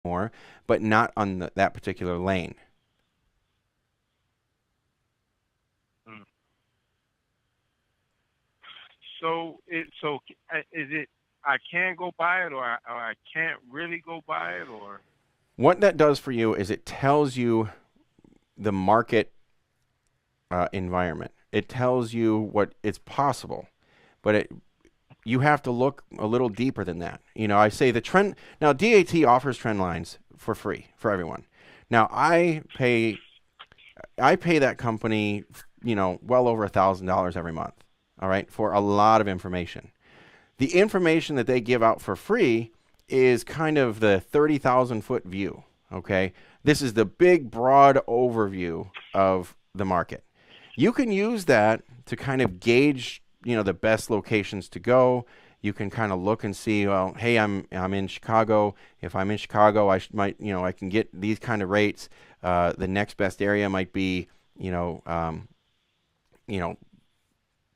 more, but not on that particular lane. Mm. Is it I can go buy it, or I can't really go buy it, or What that does for you is it tells you the market environment. It tells you what it's possible, but you have to look a little deeper than that. I say the trend now. DAT offers trend lines for free for everyone. Now I pay that company, well over $1,000 every month. All right, for a lot of information. The information that they give out for free is kind of the 30,000-foot view. Okay, this is the big, broad overview of the market. You can use that to kind of gauge, the best locations to go. You can kind of look and see, well, hey, I'm in Chicago. If I'm in Chicago, I can get these kind of rates. The next best area might be, you know,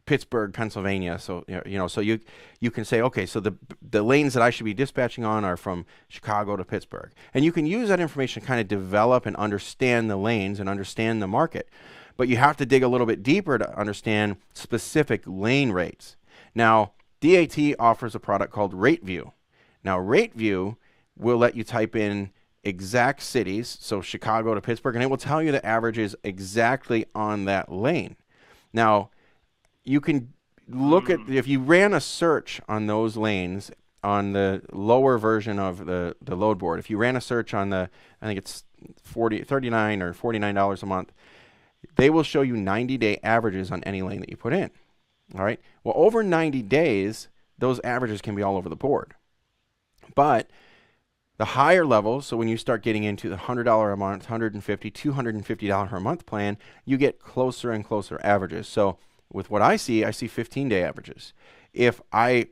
Pittsburgh, Pennsylvania. So so you can say, okay, so the lanes that I should be dispatching on are from Chicago to Pittsburgh, and you can use that information to kind of develop and understand the lanes and understand the market. But you have to dig a little bit deeper to understand specific lane rates. Now, DAT offers a product called RateView. Now, RateView will let you type in exact cities, so Chicago to Pittsburgh, and it will tell you the averages exactly on that lane. Now, you can look at, mm, if you ran a search on those lanes on the lower version of the load board, if you ran a search on I think it's 39 or $49 a month, they will show you 90-day averages on any lane that you put in. All right. Well, over 90 days, those averages can be all over the board. But the higher levels, so when you start getting into the $100 a month, $150, $250 a month plan, you get closer and closer averages. So with what I see 15-day averages. If I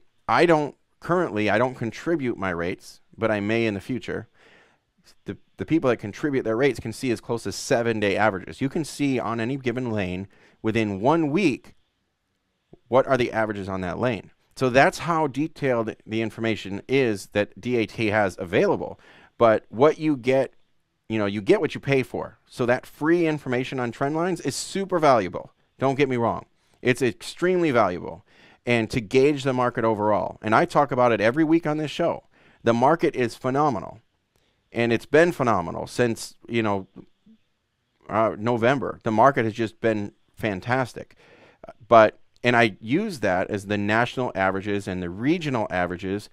don't contribute my rates, but I may in the future. The people that contribute their rates can see as close as 7-day averages. You can see on any given lane within 1 week what are the averages on that lane. So that's how detailed the information is that DAT has available. But what you get, you get what you pay for. So that free information on trend lines is super valuable. Don't get me wrong. It's extremely valuable. And to gauge the market overall. And I talk about it every week on this show. The market is phenomenal. And it's been phenomenal since, November. The market has just been fantastic. And I use that as the national averages and the regional averages.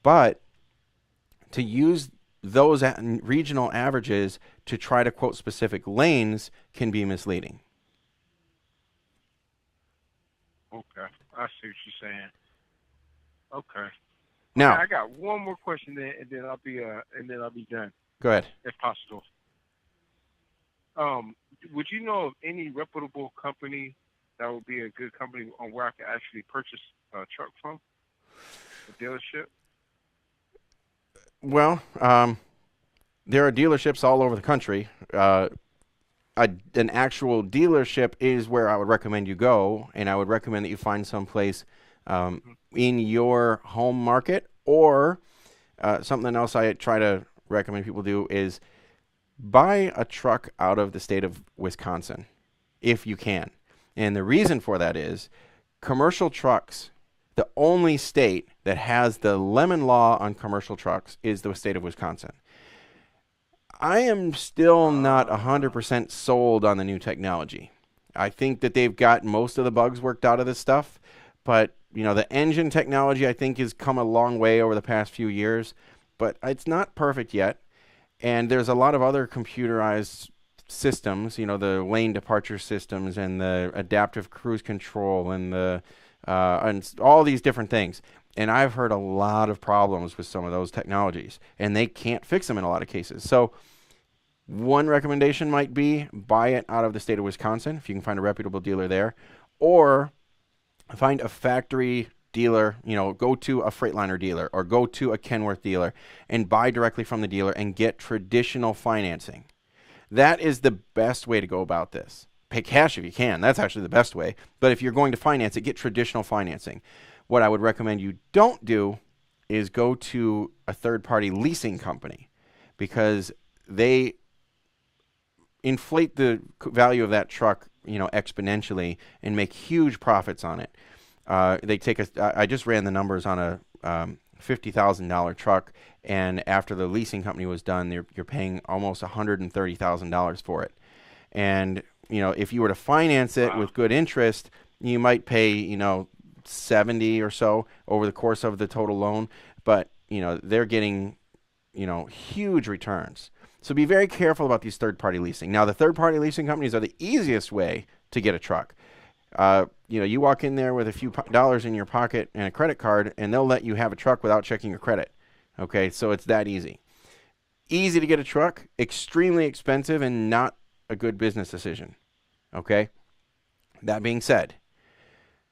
But to use those regional averages to try to quote specific lanes can be misleading. okay, I see what you're saying. Okay, okay, Now, I got one more question, then and then I'll be done, go ahead. if possible. Um, would you know of any reputable company that would be a good company on where I could actually purchase a truck from, a dealership? Well, there are dealerships all over the country. An actual dealership is where I would recommend you go, and I would recommend that you find someplace Hmm. in your home market, or something else I try to recommend people do is buy a truck out of the state of Wisconsin if you can. And the reason for that is commercial trucks, the only state that has the lemon law on commercial trucks is the state of Wisconsin. I am still not Uh, 100% sold on the new technology. I think that they've got most of the bugs worked out of this stuff, but the engine technology I think has come a long way over the past few years, but it's not perfect yet. And there's a lot of other computerized systems, the lane departure systems and the adaptive cruise control and and all these different things. And I've heard a lot of problems with some of those technologies, and they can't fix them in a lot of cases. So one recommendation might be buy it out of the state of Wisconsin if you can find a reputable dealer there, or find a factory dealer, go to a Freightliner dealer or go to a Kenworth dealer and buy directly from the dealer and get traditional financing. That is the best way to go about this. Pay cash if you can. That's actually the best way. But if you're going to finance it, get traditional financing. What I would recommend you don't do is go to a third party leasing company. because they inflate the value of that truck, exponentially and make huge profits on it. They take I just ran the numbers on a $50,000 truck, and after the leasing company was done, you're paying almost $130,000 for it. And if you were to finance it with good interest, you might pay 70 or so over the course of the total loan, but they're getting huge returns. So be very careful about these third-party leasing. Now, the third-party leasing companies are the easiest way to get a truck. You walk in there with a few dollars in your pocket and a credit card, and they'll let you have a truck without checking your credit. Okay, so it's that easy. Easy to get a truck, extremely expensive, and not a good business decision. Okay? That being said,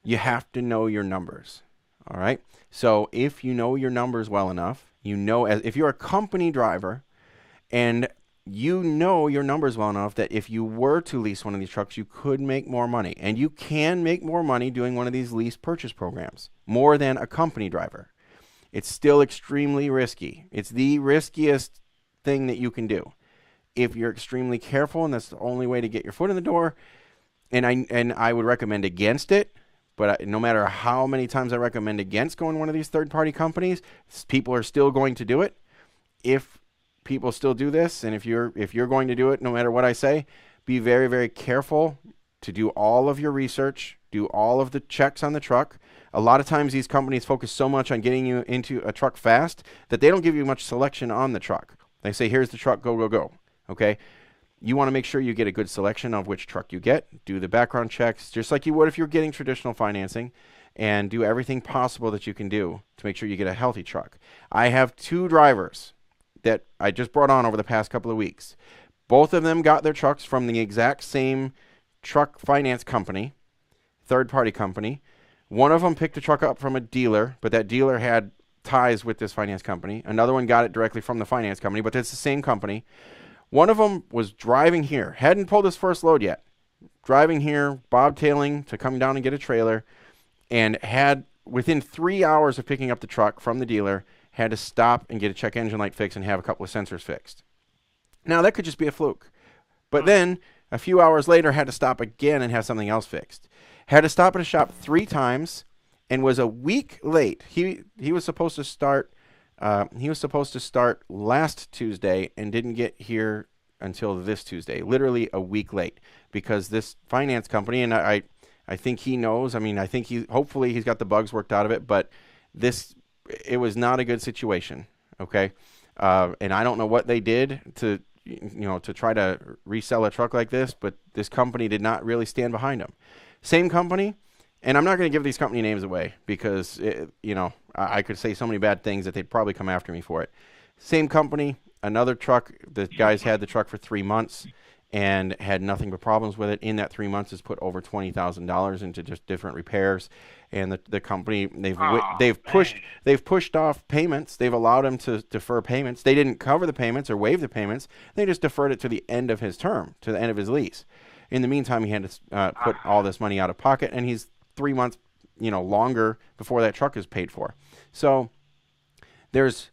you have to know your numbers. All right? So if you know your numbers well enough, if you're a company driver and you know your numbers well enough that if you were to lease one of these trucks, you could make more money. And you can make more money doing one of these lease purchase programs, more than a company driver. It's still extremely risky. It's the riskiest thing that you can do. If you're extremely careful, and that's the only way to get your foot in the door, and I would recommend against it, but no matter how many times I recommend against going to one of these third-party companies, people are still going to do it. If people still do this, and if you're going to do it, no matter what I say, be very, very careful to do all of your research, do all of the checks on the truck. A lot of times these companies focus so much on getting you into a truck fast that they don't give you much selection on the truck. They say, here's the truck, go, go, go. Okay? You want to make sure you get a good selection of which truck you get. Do the background checks just like you would if you're getting traditional financing, and do everything possible that you can do to make sure you get a healthy truck. I have 2 drivers that I just brought on over the past couple of weeks. Both of them got their trucks from the exact same truck finance company, third-party company. One of them picked a truck up from a dealer, but that dealer had ties with this finance company. Another one got it directly from the finance company, but it's the same company. One of them was driving here, hadn't pulled his first load yet, driving here, bobtailing to come down and get a trailer, and had, within 3 hours of picking up the truck from the dealer, had to stop and get a check engine light fixed and have a couple of sensors fixed. Now, that could just be a fluke. But then, a few hours later, had to stop again and have something else fixed. Had to stop at a shop 3 times and was a week late. He was supposed to start last Tuesday and didn't get here until this Tuesday, literally a week late, because this finance company, and I think he knows, I think hopefully he's got the bugs worked out of it, but it was not a good situation, okay? And I don't know what they did to try to resell a truck like this, but this company did not really stand behind them. Same company, and I'm not going to give these company names away because, I could say so many bad things that they'd probably come after me for it. Same company, another truck. The guys had the truck for 3 months and had nothing but problems with it. In that 3 months, has put over $20,000 into just different repairs. And the company, they've pushed off payments. They've allowed him to defer payments. They didn't cover the payments or waive the payments. They just deferred it to the end of his term, to the end of his lease. In the meantime, he had to put all this money out of pocket, and he's 3 months, longer before that truck is paid for. So there's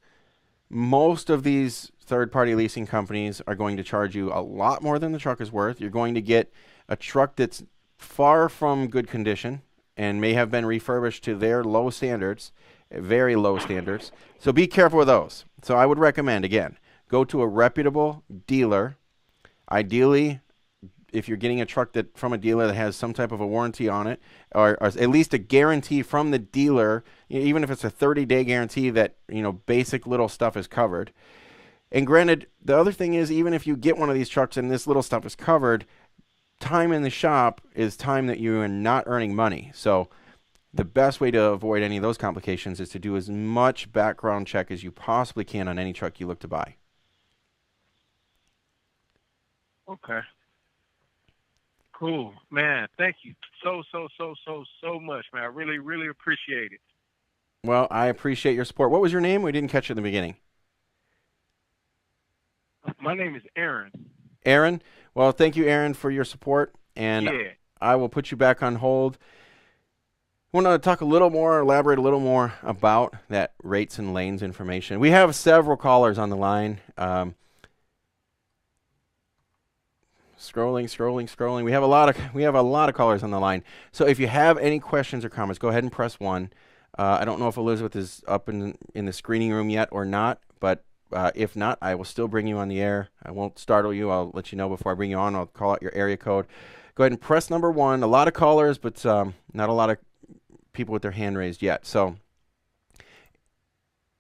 most of these third-party leasing companies are going to charge you a lot more than the truck is worth. You're going to get a truck that's far from good condition and may have been refurbished to their low standards, very low standards. So be careful with those. So I would recommend, again, go to a reputable dealer. Ideally, if you're getting a truck from a dealer that has some type of a warranty on it, or at least a guarantee from the dealer, even if it's a 30-day guarantee that, basic little stuff is covered. And granted, the other thing is, even if you get one of these trucks and this little stuff is covered, time in the shop is time that you are not earning money. So the best way to avoid any of those complications is to do as much background check as you possibly can on any truck you look to buy. Okay. Cool, man. Thank you so much, man. I really, really appreciate it. Well, I appreciate your support. What was your name? We didn't catch it in the beginning. My name is Aaron. Aaron? Well, thank you, Aaron, for your support, and yeah. I will put you back on hold. Want to talk a little more, elaborate a little more about that rates and lanes information. We have several callers on the line. Scrolling. We have a lot of callers on the line. So if you have any questions or comments, go ahead and press 1. I don't know if Elizabeth is up in the screening room yet or not, but if not, I will still bring you on the air. I won't startle you. I'll let you know before I bring you on. I'll call out your area code. Go ahead and press number 1. A lot of callers, but not a lot of people with their hand raised yet. So,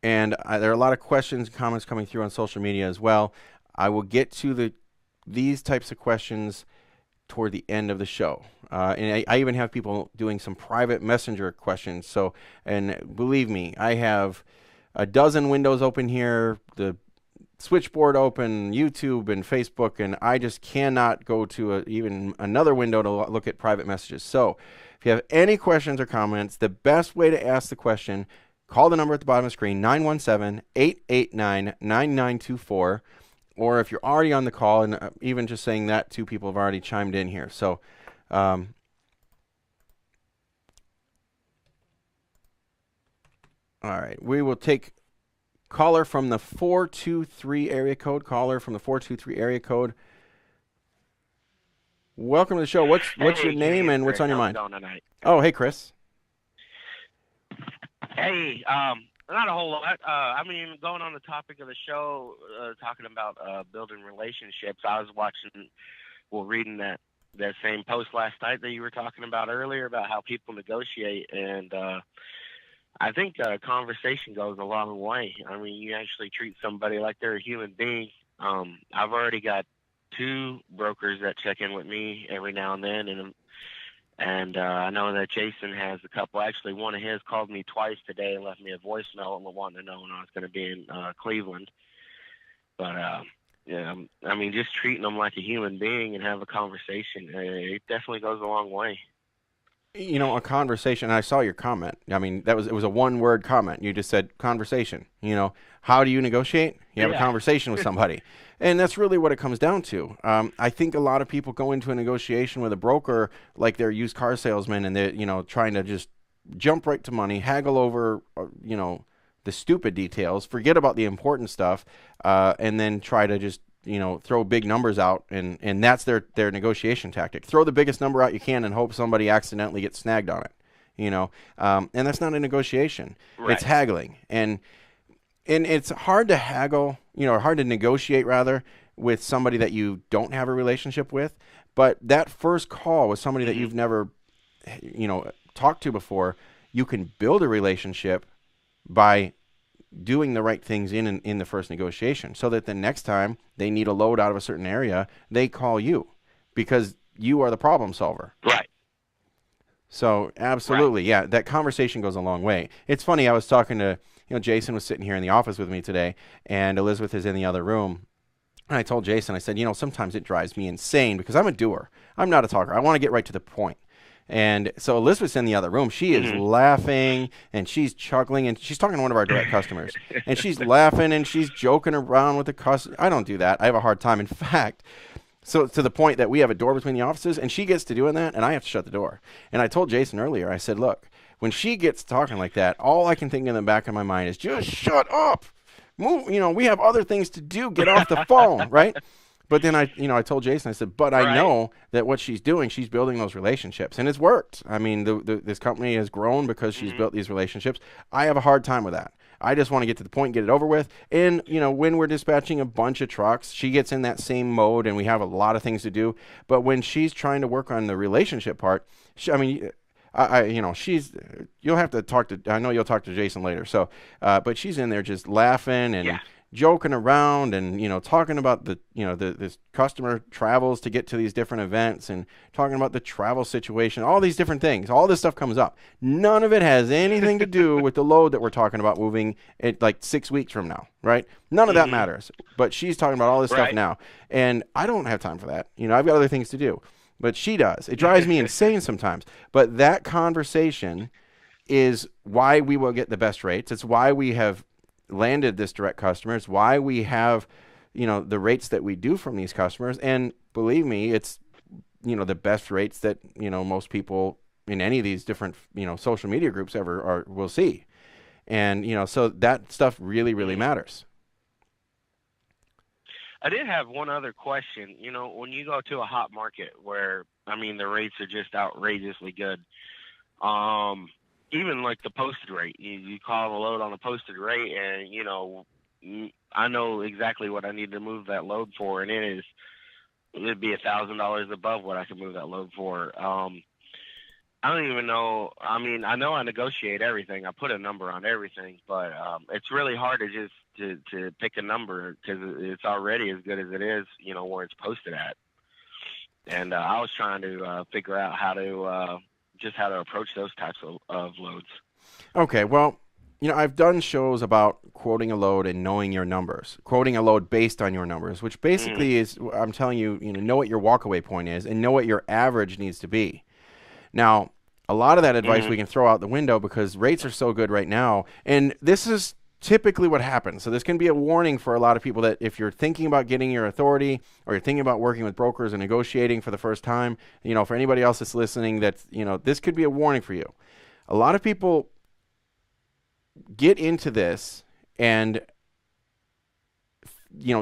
and there are a lot of questions and comments coming through on social media as well. I will get to these types of questions toward the end of the show. And I even have people doing some private messenger questions. So, and believe me, I have a dozen windows open here, the switchboard open, YouTube and Facebook, and I just cannot go to even another window to look at private messages. So if you have any questions or comments, the best way to ask the question, call the number at the bottom of the screen, 917-889-9924. Or if you're already on the call, and even just saying that, 2 people have already chimed in here. So, all right, we will take caller from the 423 area code. Caller from the 423 area code. Welcome to the show. What's your name and what's on your mind? Oh, hey, Chris. Hey, not a whole lot. I mean, going on the topic of the show, talking about building relationships, I was reading that same post last night that you were talking about earlier about how people negotiate, and I think conversation goes a long way. I mean, you actually treat somebody like they're a human being. I've already got 2 brokers that check in with me every now and then, and I know that Jason has a couple. Actually, one of his called me twice today and left me a voicemail wanting to know when I was going to be in Cleveland. But, yeah, I mean, just treating them like a human being and have a conversation, it definitely goes a long way. You know, a conversation, I saw your comment. I mean, it was a one-word comment. You just said conversation. You know, how do you negotiate? You have a conversation with somebody. And that's really what it comes down to. I think a lot of people go into a negotiation with a broker like they're used car salesmen, and they're, trying to just jump right to money, haggle over, the stupid details, forget about the important stuff, and then try to just, throw big numbers out, and that's their negotiation tactic. Throw the biggest number out you can and hope somebody accidentally gets snagged on it, and that's not a negotiation. Right. It's haggling. And it's hard to haggle, hard to negotiate rather, with somebody that you don't have a relationship with. But that first call with somebody that you've never, talked to before, you can build a relationship by doing the right things in the first negotiation, so that the next time they need a load out of a certain area, they call you because you are the problem solver. Right. So absolutely, yeah, that conversation goes a long way. It's funny, I was talking to, Jason was sitting here in the office with me today, and Elizabeth is in the other room. And I told Jason, I said, sometimes it drives me insane because I'm a doer. I'm not a talker. I want to get right to the point. And so Elizabeth's in the other room. She is laughing, and she's chuckling, and she's talking to one of our direct customers. And she's laughing, and she's joking around with the customer. I don't do that. I have a hard time. In fact, so to the point that we have a door between the offices, and she gets to doing that, and I have to shut the door. And I told Jason earlier, I said, look, when she gets talking like that, all I can think in the back of my mind is just shut up. Move, we have other things to do. Get off the phone, right? But then I told Jason, I said, but I know that what she's doing, she's building those relationships, and it's worked. I mean, this company has grown because she's built these relationships. I have a hard time with that. I just want to get to the point, get it over with. And, when we're dispatching a bunch of trucks, she gets in that same mode, and we have a lot of things to do. But when she's trying to work on the relationship part, you'll have to talk to, I know you'll talk to Jason later. So, but she's in there just laughing and joking around and, talking about this customer travels to get to these different events and talking about the travel situation, all these different things. All this stuff comes up. None of it has anything to do with the load that we're talking about moving it like 6 weeks from now, right? None of that matters. But she's talking about all this stuff now. And I don't have time for that. I've got other things to do. But she does. It drives me insane sometimes. But that conversation is why we will get the best rates. It's why we have landed this direct customer. It's why we have, the rates that we do from these customers. And believe me, it's, the best rates that, most people in any of these different, social media groups ever will see. And, so that stuff really, really matters. I did have one other question. When you go to a hot market where, the rates are just outrageously good, even like the posted rate, you call a load on the posted rate, and, I know exactly what I need to move that load for, and it'd be $1,000 above what I can move that load for. I don't even know. I know I negotiate everything. I put a number on everything, but it's really hard to just to pick a number because it's already as good as it is, where it's posted at. And I was trying to figure out how to approach those types of loads. Okay, well, I've done shows about quoting a load and knowing your numbers, quoting a load based on your numbers, which basically is, I'm telling you, know what your walkaway point is and know what your average needs to be. Now, a lot of that advice we can throw out the window because rates are so good right now, and this is typically what happens. So this can be a warning for a lot of people that if you're thinking about getting your authority or you're thinking about working with brokers and negotiating for the first time, for anybody else that's listening, that's, this could be a warning for you. A lot of people get into this and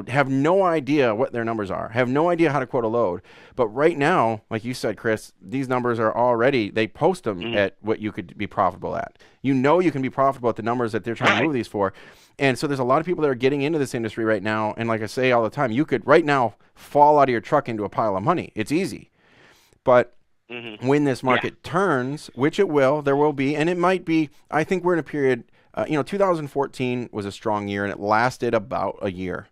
have no idea what their numbers are, have no idea how to quote a load. But right now, like you said, Chris, these numbers are already, they post them at what you could be profitable at. You can be profitable at the numbers that they're trying to move these for. And so there's a lot of people that are getting into this industry right now. And like I say all the time, you could right now fall out of your truck into a pile of money. It's easy. But when this market turns, which it will, there will be, and it might be, I think we're in a period, 2014 was a strong year and it lasted about a year.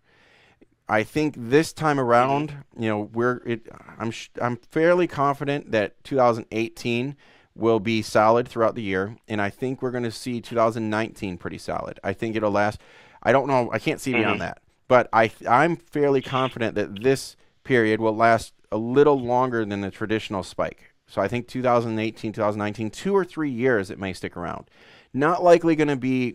I think this time around, I'm fairly confident that 2018 will be solid throughout the year, and I think we're going to see 2019 pretty solid. I think it'll last. I don't know. I can't see beyond that, but I'm fairly confident that this period will last a little longer than the traditional spike. So I think 2018, 2019, 2 or 3 years it may stick around. Not likely going to be,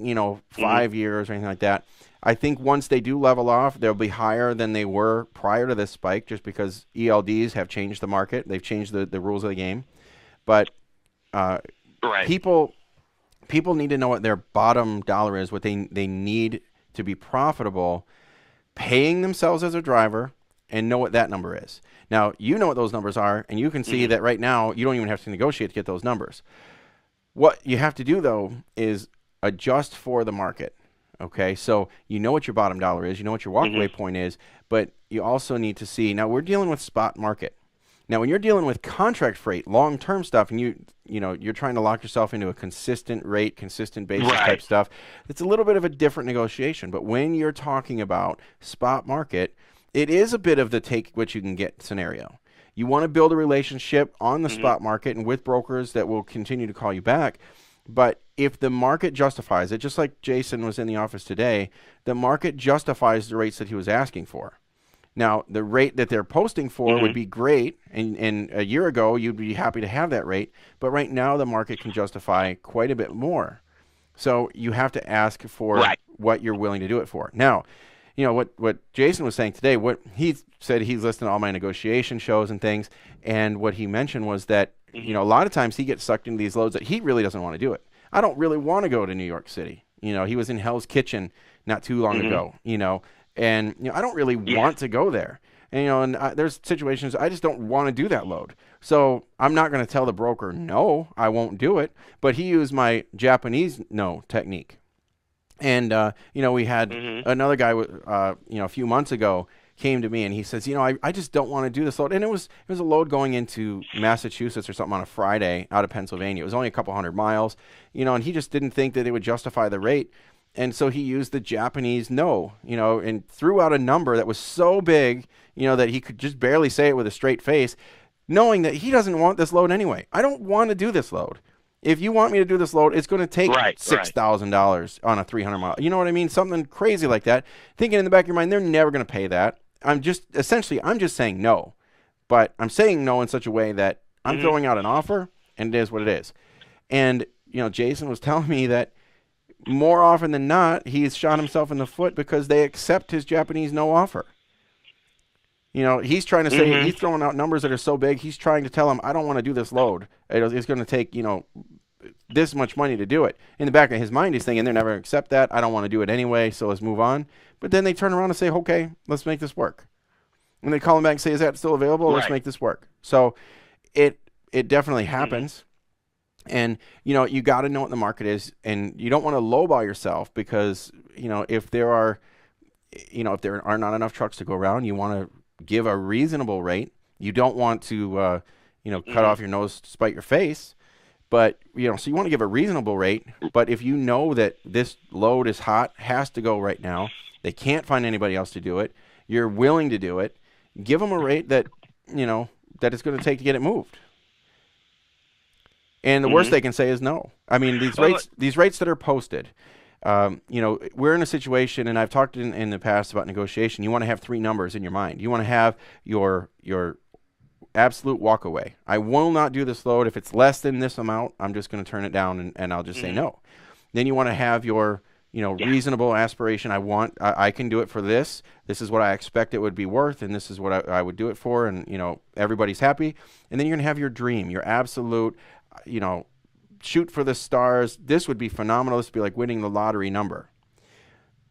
5 years or anything like that. I think once they do level off, they'll be higher than they were prior to this spike just because ELDs have changed the market. They've changed the rules of the game. But people need to know what their bottom dollar is, what they need to be profitable, paying themselves as a driver, and know what that number is. Now, you know what those numbers are, and you can see that right now you don't even have to negotiate to get those numbers. What you have to do, though, is adjust for the market. Okay, so you know what your bottom dollar is, you know what your walkaway point is, but you also need to see, now we're dealing with spot market. Now when you're dealing with contract freight, long-term stuff, and you're trying to lock yourself into a consistent rate, consistent basis type stuff, it's a little bit of a different negotiation. But when you're talking about spot market, it is a bit of the take what you can get scenario. You want to build a relationship on the spot market and with brokers that will continue to call you back. But if the market justifies it, just like Jason was in the office today, the market justifies the rates that he was asking for. Now, the rate that they're posting for would be great, and a year ago you'd be happy to have that rate, but right now the market can justify quite a bit more. So you have to ask for what you're willing to do it for. Now, what Jason was saying today, what he said, he's listening to all my negotiation shows and things, and what he mentioned was that a lot of times he gets sucked into these loads that he really doesn't want to do it. I don't really want to go to New York City. He was in Hell's Kitchen not too long ago, and I don't really want to go there. And there's situations I just don't want to do that load. So I'm not going to tell the broker, no, I won't do it. But he used my Japanese no technique. And, we had another guy, a few months ago came to me and he says, I just don't want to do this load. And it was a load going into Massachusetts or something on a Friday out of Pennsylvania. It was only a couple hundred miles, and he just didn't think that it would justify the rate. And so he used the Japanese no, and threw out a number that was so big, that he could just barely say it with a straight face, knowing that he doesn't want this load anyway. I don't want to do this load. If you want me to do this load, it's going to take $6,000 on a 300-mile. You know what I mean? Something crazy like that. Thinking in the back of your mind, they're never going to pay that. I'm just saying no. But I'm saying no in such a way that I'm throwing out an offer, and it is what it is. And, Jason was telling me that more often than not, he's shot himself in the foot because they accept his Japanese no offer. You know, he's trying to say, he's throwing out numbers that are so big, he's trying to tell him, I don't want to do this load. It's going to take, you know, this much money to do it. In the back of his mind, he's thinking, they're never going to accept that. I don't want to do it anyway, so let's move on. But then they turn around and say, okay, let's make this work. And they call him back and say, is that still available? Let's make this work. So it definitely happens. And, you know, you got to know what the market is, and you don't want to lowball yourself because, you know, if there are not enough trucks to go around, you want to give a reasonable rate. You don't want to, you know, cut off your nose to spite your face. But, you know, so you want to give a reasonable rate. But if you know that this load is hot, has to go right now, they can't find anybody else to do it, you're willing to do it, give them a rate that, you know, that it's going to take to get it moved. And the worst they can say is no. I mean, these rates that are posted, you know, we're in a situation, and I've talked in the past about negotiation. You want to have 3 numbers in your mind. You want to have your absolute walkaway. I will not do this load. If it's less than this amount, I'm just going to turn it down, and I'll just say no. Then you want to have your, you know, reasonable aspiration. I can do it for this. This is what I expect it would be worth, and this is what I would do it for, and, you know, everybody's happy. And then you're going to have your dream, your absolute, you know, shoot for the stars. This would be phenomenal. This would be like winning the lottery number.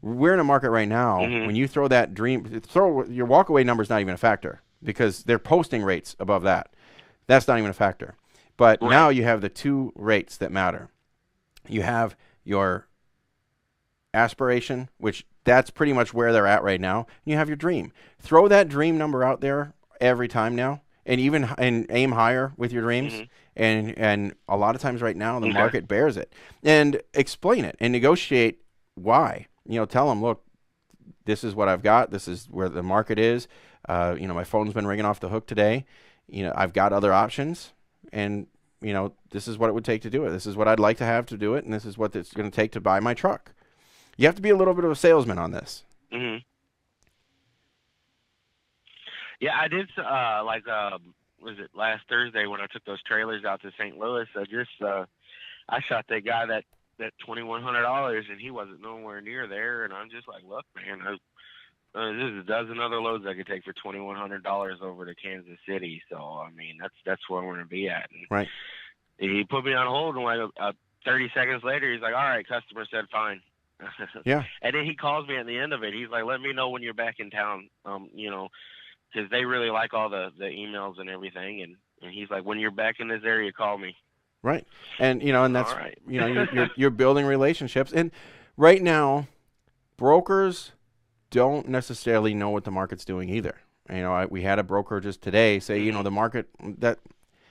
We're in a market right now. When you throw that dream, your walkaway number is not even a factor because they're posting rates above that. That's not even a factor. But now you have the 2 rates that matter. You have your aspiration, which that's pretty much where they're at right now. You have your dream. Throw that dream number out there every time now, and aim higher with your dreams. And a lot of times right now the market bears it. And explain it and negotiate why. You know, tell them, look, this is what I've got. This is where the market is. You know, my phone's been ringing off the hook today. You know, I've got other options, and, you know, this is what it would take to do it. This is what I'd like to have to do it, and this is what it's going to take to buy my truck. You have to be a little bit of a salesman on this. Yeah, I did, was it last Thursday when I took those trailers out to St. Louis? I shot that guy that $2,100, and he wasn't nowhere near there. And I'm just like, look, man, there's a dozen other loads I could take for $2,100 over to Kansas City. So I mean, that's where we're gonna be at. And he put me on hold, and like 30 seconds later, he's like, all right, customer said fine. Yeah. And then he calls me at the end of it. He's like, let me know when you're back in town. You know, because they really like all the emails and everything. And he's like, when you're back in this area, call me. Right. And, you know, and that's, you know, you're building relationships. And right now, brokers don't necessarily know what the market's doing either. You know, we had a broker just today say, you know, the market that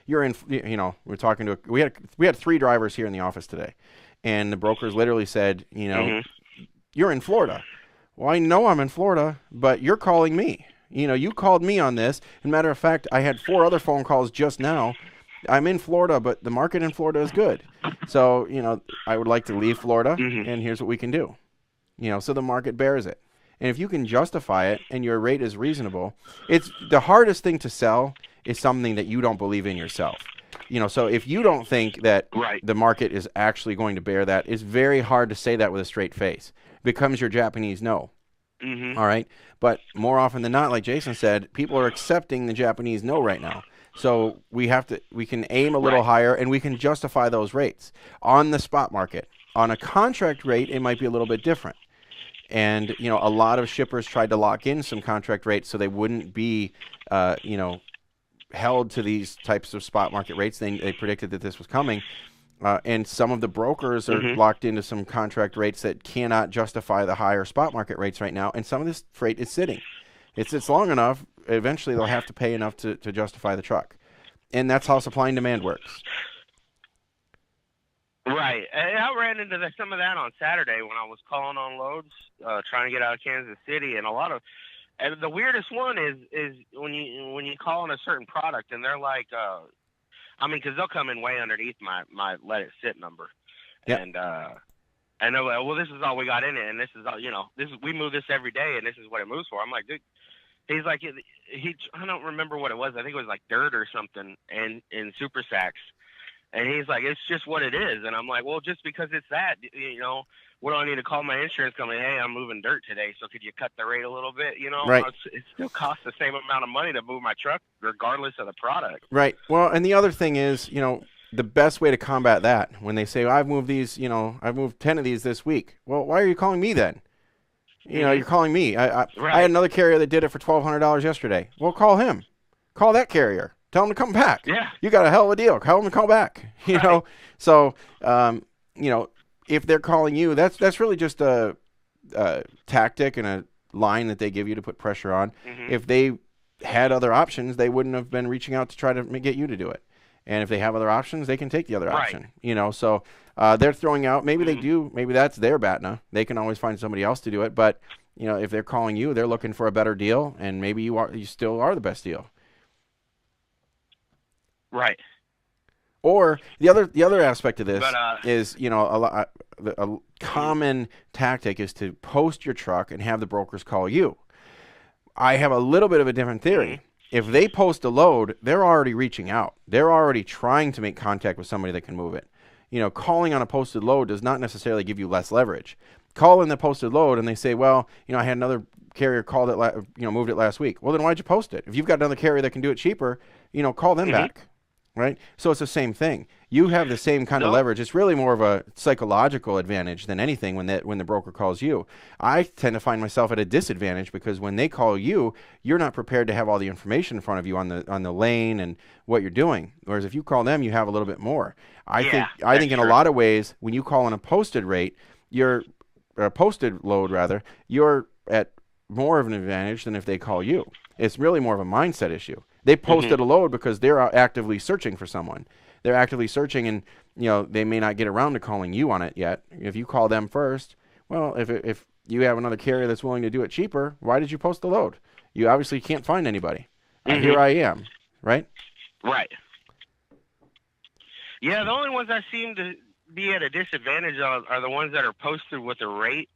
you're in, you know, we're talking to, we had 3 drivers here in the office today. And the brokers literally said, you know, you're in Florida. Well, I know I'm in Florida, but you're calling me. You know, you called me on this. And matter of fact, I had 4 other phone calls just now. I'm in Florida, but the market in Florida is good. So, you know, I would like to leave Florida, and here's what we can do. You know, so the market bears it. And if you can justify it and your rate is reasonable, it's the hardest thing to sell is something that you don't believe in yourself. You know, so if you don't think that the market is actually going to bear that, it's very hard to say that with a straight face. It becomes your Japanese no. All right. But more often than not, like Jason said, people are accepting the Japanese no right now. So we can aim a little higher, and we can justify those rates on the spot market. On a contract rate, it might be a little bit different. And, you know, a lot of shippers tried to lock in some contract rates so they wouldn't be, you know, held to these types of spot market rates. They predicted that this was coming. And some of the brokers are locked into some contract rates that cannot justify the higher spot market rates right now. And some of this freight is sitting. It's long enough. Eventually, they'll have to pay enough to justify the truck. And that's how supply and demand works. Right. And I ran into some of that on Saturday when I was calling on loads, trying to get out of Kansas City. And and the weirdest one is when you call on a certain product and they're like, I mean, because they'll come in way underneath my let it sit number. Yep. And they're like, well, this is all we got in it, and this is all, you know, we move this every day, and this is what it moves for. I'm like, dude, he's like, I don't remember what it was. I think it was like dirt or something, and in super sacks. And he's like, it's just what it is. And I'm like, well, just because it's that, what do I need to call my insurance company? Hey, I'm moving dirt today, so could you cut the rate a little bit? Right. It still costs the same amount of money to move my truck, regardless of the product. Right. Well, and the other thing is, the best way to combat that, when they say, I've moved these, I've moved 10 of these this week. Well, why are you calling me then? You're calling me. I had another carrier that did it for $1,200 yesterday. Well, call him. Call that carrier. Tell him to come back. Yeah. You got a hell of a deal. Tell him to call back. Right. So, if they're calling you, that's really just a tactic and a line that they give you to put pressure on. Mm-hmm. If they had other options, they wouldn't have been reaching out to try to get you to do it. And if they have other options, they can take the other option. So they're throwing out. Maybe they do. Maybe that's their BATNA. They can always find somebody else to do it. But if they're calling you, they're looking for a better deal, and maybe you still are the best deal. Right. Or the other aspect of this is, a common tactic is to post your truck and have the brokers call you. I have a little bit of a different theory. If they post a load, they're already reaching out. They're already trying to make contact with somebody that can move it. Calling on a posted load does not necessarily give you less leverage. Call in the posted load and they say, well, I had another carrier called it, moved it last week. Well, then why'd you post it? If you've got another carrier that can do it cheaper, call them back. Right? So it's the same thing. You have the same kind of leverage. It's really more of a psychological advantage than anything when the broker calls you. I tend to find myself at a disadvantage because when they call you, you're not prepared to have all the information in front of you on the lane and what you're doing. Whereas if you call them, you have a little bit more. I think in a lot of ways, when you call on a posted rate, posted load rather, you're at more of an advantage than if they call you. It's really more of a mindset issue. They posted a load because they're actively searching for someone. They're actively searching, and they may not get around to calling you on it yet. If you call them first, well, if you have another carrier that's willing to do it cheaper, why did you post the load? You obviously can't find anybody. Here I am, right? Right. Yeah, the only ones I seem to be at a disadvantage are the ones that are posted with a rate.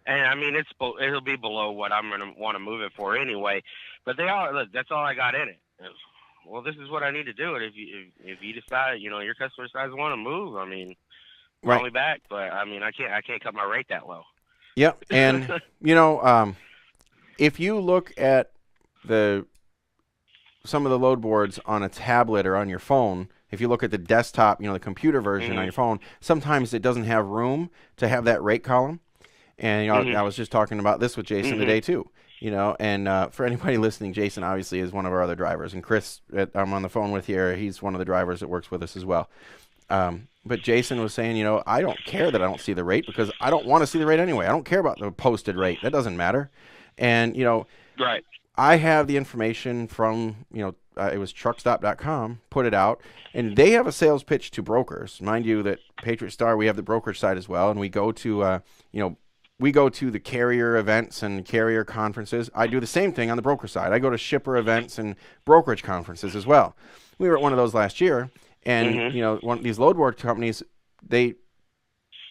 And I mean, it'll be below what I'm gonna want to move it for anyway. But that's all I got in it. Well, this is what I need to do. If you decide, your customer decides to want to move, I mean, call me back. But I mean, I can't cut my rate that low. Yep. And if you look at some of the load boards on a tablet or on your phone, if you look at the desktop, the computer version on your phone, sometimes it doesn't have room to have that rate column. And I was just talking about this with Jason today too. And for anybody listening, Jason obviously is one of our other drivers, and Chris, I'm on the phone with here. He's one of the drivers that works with us as well. But Jason was saying, I don't care that I don't see the rate because I don't want to see the rate anyway. I don't care about the posted rate. That doesn't matter. And right. I have the information from it was truckstop.com, put it out, and they have a sales pitch to brokers. Mind you that Patriot Star, we have the brokerage side as well, and we go to we go to the carrier events and carrier conferences. I do the same thing on the broker side. I go to shipper events and brokerage conferences as well. We were at one of those last year, and one of these load board companies, they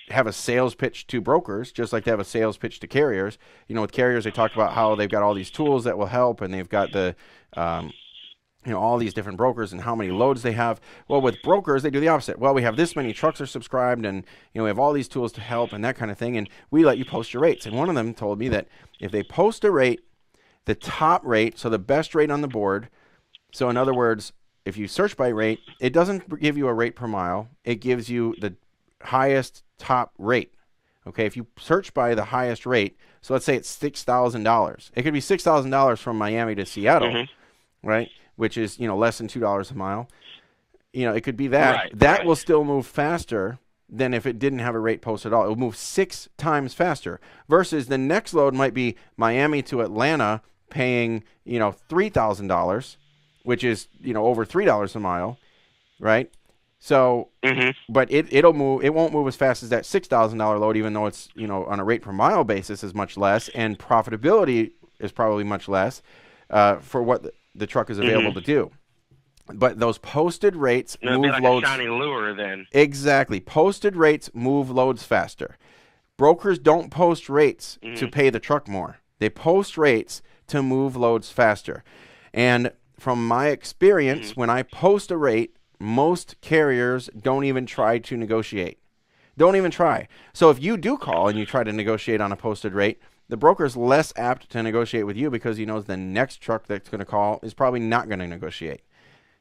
have a sales pitch to brokers, just like they have a sales pitch to carriers. With carriers, they talk about how they've got all these tools that will help, and they've got the all these different brokers and how many loads they have. Well, with brokers, they do the opposite. Well, we have this many trucks are subscribed, and we have all these tools to help and that kind of thing, and we let you post your rates. And one of them told me that if they post a rate, the top rate, so the best rate on the board, so in other words, if you search by rate, it doesn't give you a rate per mile. It gives you the highest top rate. Okay, if you search by the highest rate, so let's say it's $6,000. It could be $6,000 from Miami to Seattle, right? Which is, less than $2 a mile. It could be that. Right, that will still move faster than if it didn't have a rate posted at all. It will move 6 times faster versus the next load might be Miami to Atlanta paying, $3,000, which is, over $3 a mile, right? So, but it'll move. It won't move as fast as that $6,000 load, even though it's, on a rate per mile basis is much less, and profitability is probably much less for what the truck is available to do. But those posted rates move be like loads. A shiny lure then. Exactly. Posted rates move loads faster. Brokers don't post rates to pay the truck more. They post rates to move loads faster. And from my experience, when I post a rate, most carriers don't even try to negotiate. Don't even try. So if you do call and you try to negotiate on a posted rate, the broker's less apt to negotiate with you because he knows the next truck that's going to call is probably not going to negotiate.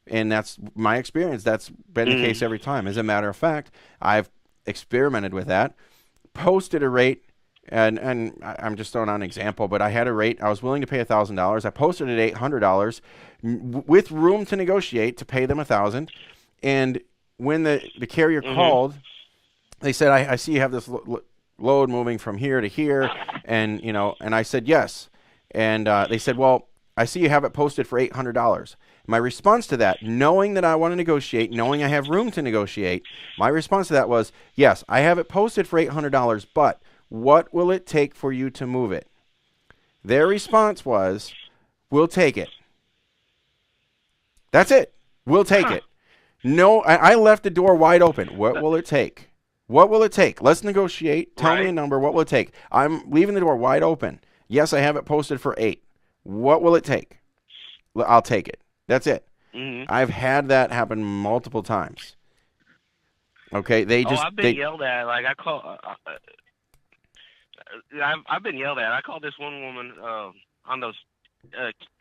And that's my experience. That's been the case every time. As a matter of fact, I've experimented with that, posted a rate, and I'm just throwing out an example, but I had a rate. I was willing to pay $1,000. I posted it at $800 with room to negotiate to pay them $1,000. And when the carrier called, they said, I see you have this load moving from here to here, and and I said yes. And they said, well, I see you have it posted for $800. My response to that, knowing that I want to negotiate, knowing I have room to negotiate, my response to that was, yes, I have it posted for $800, but what will it take for you to move it? Their response was, we'll take it. That's it. We'll take it. No, I left the door wide open. What will it take? What will it take? Let's negotiate. Tell me a number. What will it take? I'm leaving the door wide open. Yes, I have it posted for $8. What will it take? I'll take it. That's it. I've had that happen multiple times. Okay, I've been yelled at. Like I call, I've been yelled at. I called this one woman on those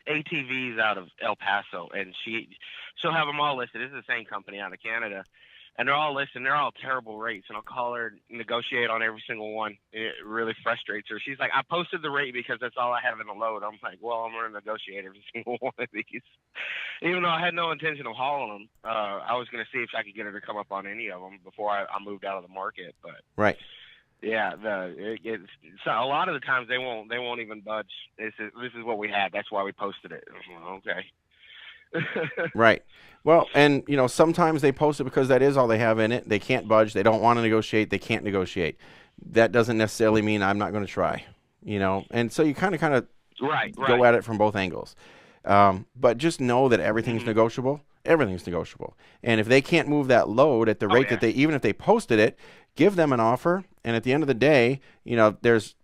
ATVs out of El Paso, and she'll have them all listed. This is the same company out of Canada, and they're all listed. And they're all terrible rates, and I'll call her, negotiate on every single one. It really frustrates her. She's like, I posted the rate because that's all I have in the load. I'm like, well, I'm going to negotiate every single one of these. Even though I had no intention of hauling them, I was going to see if I could get her to come up on any of them before I moved out of the market. But right. Yeah, so a lot of the times they won't even budge. This is what we had. That's why we posted it. Okay. Right. Well, and sometimes they post it because that is all they have in it. They can't budge. They don't want to negotiate. They can't negotiate. That doesn't necessarily mean I'm not going to try. And so you kind of go at it from both angles. But just know that everything's negotiable. Everything's negotiable. And if they can't move that load at the rate that they, even if they posted it, give them an offer. And at the end of the day, there's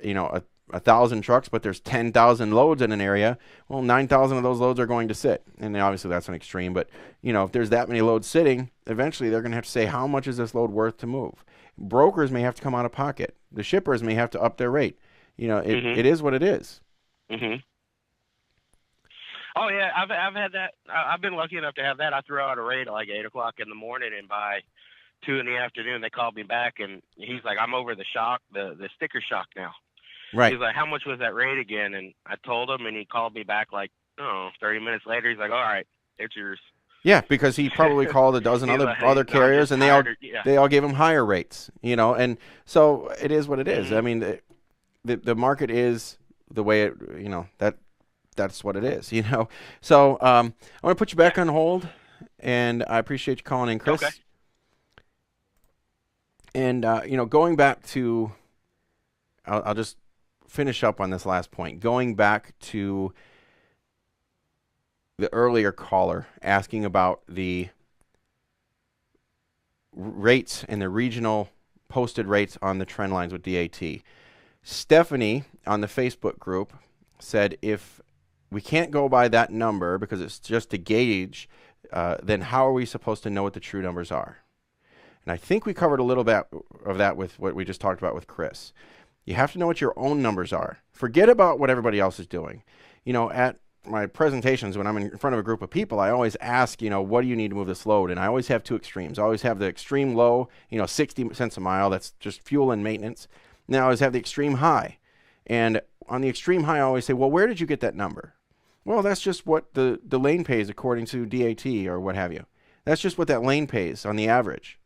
1,000 trucks, but there's 10,000 loads in an area. Well, 9,000 of those loads are going to sit. And obviously that's an extreme, but if there's that many loads sitting, eventually they're going to have to say, how much is this load worth to move? Brokers may have to come out of pocket. The shippers may have to up their rate. It is what it is. Oh yeah, I've had that. I've been lucky enough to have that. I threw out a rate at like 8 o'clock in the morning, and by 2 in the afternoon they called me back, and he's like, I'm over the sticker shock now. Right. He's like, how much was that rate again? And I told him, and he called me back like 30 minutes later. He's like, all right, it's yours. Yeah, because he probably called a dozen other carriers, and they all gave him higher rates. And so it is what it is. I mean, the market is the way it. That's what it is, So I want to put you back on hold, and I appreciate you calling in, Chris. Okay. And, going back to, I'll just finish up on this last point. Going back to the earlier caller asking about the rates and the regional posted rates on the trend lines with DAT. Stephanie on the Facebook group said, if we can't go by that number because it's just a gauge, then how are we supposed to know what the true numbers are? And I think we covered a little bit of that with what we just talked about with Chris. You have to know what your own numbers are. Forget about what everybody else is doing. At my presentations, when I'm in front of a group of people, I always ask, what do you need to move this load? And I always have two extremes. I always have the extreme low, 60 cents a mile. That's just fuel and maintenance. Now I always have the extreme high. And on the extreme high, I always say, well, where did you get that number? Well, that's just what the lane pays according to DAT or what have you. That's just what that lane pays on the average.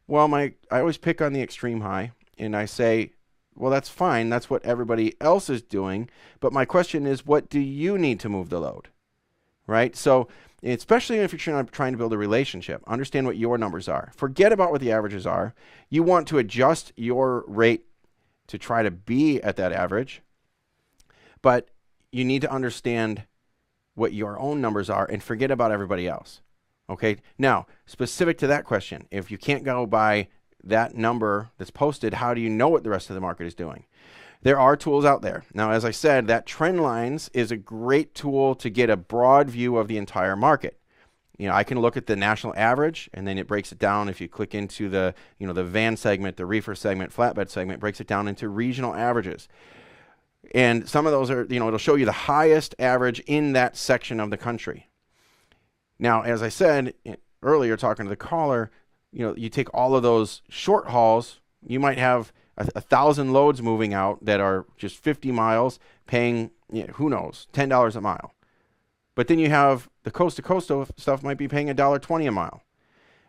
Well, I always pick on the extreme high, and I say, well, that's fine. That's what everybody else is doing. But my question is, what do you need to move the load? Right? So especially if you're trying to build a relationship, understand what your numbers are. Forget about what the averages are. You want to adjust your rate to try to be at that average, but you need to understand what your own numbers are and forget about everybody else. Okay? Now, specific to that question, if you can't go by that number that's posted, how do you know what the rest of the market is doing? There are tools out there. Now, as I said, that trend lines is a great tool to get a broad view of the entire market. I can look at the national average, and then it breaks it down. If you click into the, the van segment, the reefer segment, flatbed segment, breaks it down into regional averages. And some of those are, it'll show you the highest average in that section of the country. Now, as I said earlier, talking to the caller, you take all of those short hauls, you might have 1,000 loads moving out that are just 50 miles paying, who knows, $10 a mile. But then you have the coast-to-coast stuff might be paying $1.20 a mile.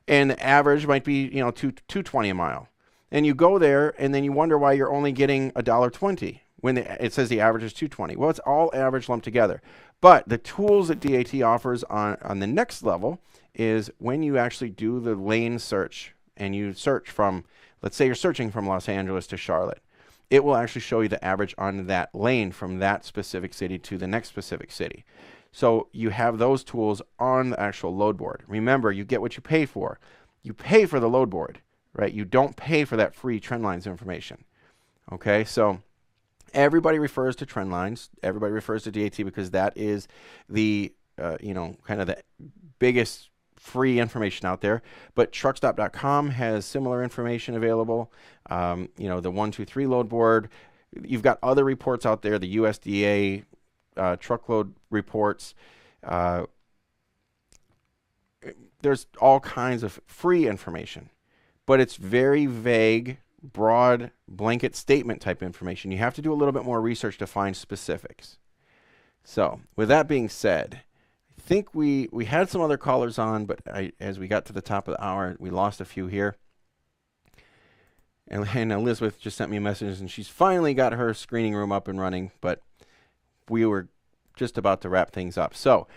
And the average might be, $2.20 a mile. And you go there, and then you wonder why you're only getting $1.20 when it says the average is $2.20. Well, it's all average lumped together. But the tools that DAT offers on the next level is when you actually do the lane search, and you search from, let's say you're searching from Los Angeles to Charlotte. It will actually show you the average on that lane from that specific city to the next specific city. So you have those tools on the actual load board. Remember, you get what you pay for. You pay for the load board, right? You don't pay for that free trend lines information. Okay, so everybody refers to trend lines. Everybody refers to DAT because that is the, kind of the biggest free information out there. But truckstop.com has similar information available. The 123 load board. You've got other reports out there, the USDA truckload reports. There's all kinds of free information, but it's very vague, broad, blanket statement type information. You have to do a little bit more research to find specifics. So with that being said, I think we had some other callers on, but as we got to the top of the hour, we lost a few here. And Elizabeth just sent me a message, and she's finally got her screening room up and running, but we were just about to wrap things up. So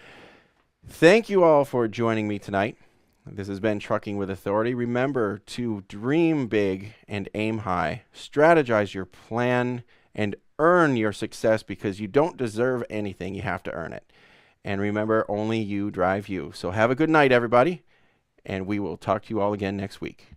thank you all for joining me tonight. This has been Trucking with Authority. Remember to dream big and aim high. Strategize your plan and earn your success, because you don't deserve anything. You have to earn it. And remember, only you drive you. So have a good night, everybody, and we will talk to you all again next week.